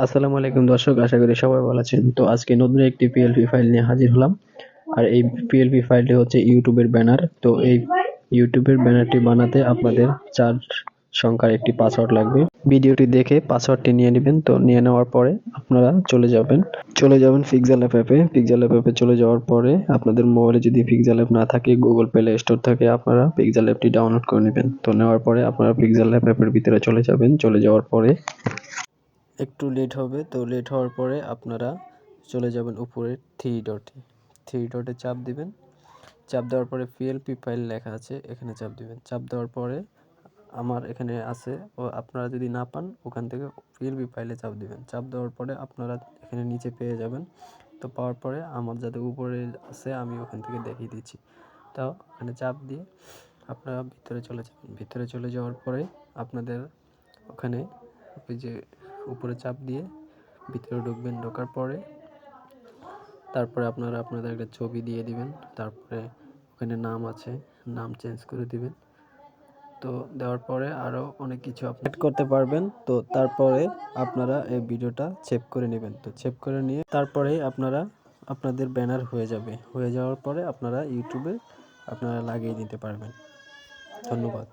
আসসালামু আলাইকুম দর্শক, আশা করি সবাই ভালো আছেন। তো আজকে নতুন একটি পিএলপি ফাইল নিয়ে হাজির হলাম। আর এই পিএলপি ফাইলটি হচ্ছে ইউটিউবের ব্যানার। তো এই ইউটিউবের ব্যানারটি বানাতে আপনাদের 4 সংখ্যার একটি পাসওয়ার্ড লাগবে। ভিডিওটি দেখে পাসওয়ার্ডটি নিয়ে নেবেন। তো নিয়ে নেওয়ার পরে আপনারা চলে যাবেন পিক্সেল অ্যাপে। পিক্সেল অ্যাপে চলে যাওয়ার পরে আপনাদের মোবাইলে যদি পিক্সেল অ্যাপ না থাকে, গুগল প্লে স্টোর থেকে আপনারা পিক্সেল অ্যাপটি ডাউনলোড করে নেবেন। তো নেওয়ার পরে আপনারা পিক্সেল অ্যাপের ভিতরে চলে যাবেন। চলে যাওয়ার পরে একটু লেট হবে। তো লেট হওয়ার পরে আপনারা চলে যাবেন উপরে থ্রি ডটে চাপ দিবেন। চাপ দেওয়ার পরে পিএলপি ফাইল লেখা আছে, এখানে চাপ দিবেন। চাপ দেওয়ার পরে আমার এখানে আছে, ও আপনারা যদি না পান ওখান থেকে পিএলপি ফাইলে চাপ দিবেন। চাপ দেওয়ার পরে আপনারা এখানে নিচে পেয়ে যাবেন। তো পাওয়ার পরে আমার যাতে উপরে আছে আমি ওখান থেকে দেখিয়ে দিচ্ছি। তো ওখানে চাপ দিয়ে আপনারা ভিতরে চলে যাবেন। ভিতরে চলে যাওয়ার পরে আপনাদের ওখানে ওই যে উপরে চাপ দিয়ে ভিতরে ঢুকবেন। ঢোকার পরে তারপরে আপনারা আপনাদের একটা ছবি দিয়ে দিবেন। তারপরে ওখানে নাম আছে, নাম চেঞ্জ করে দিবেন। তো দেওয়ার পরে আরও অনেক কিছু আপনি অ্যাড করতে পারবেন। তো তারপরে আপনারা এই ভিডিওটা সেভ করে নেবেন। তো সেভ করে নিয়ে তারপরে আপনারা আপনাদের ব্যানার হয়ে যাওয়ার পরে আপনারা ইউটিউবে আপনারা লাগিয়ে দিতে পারবেন। ধন্যবাদ।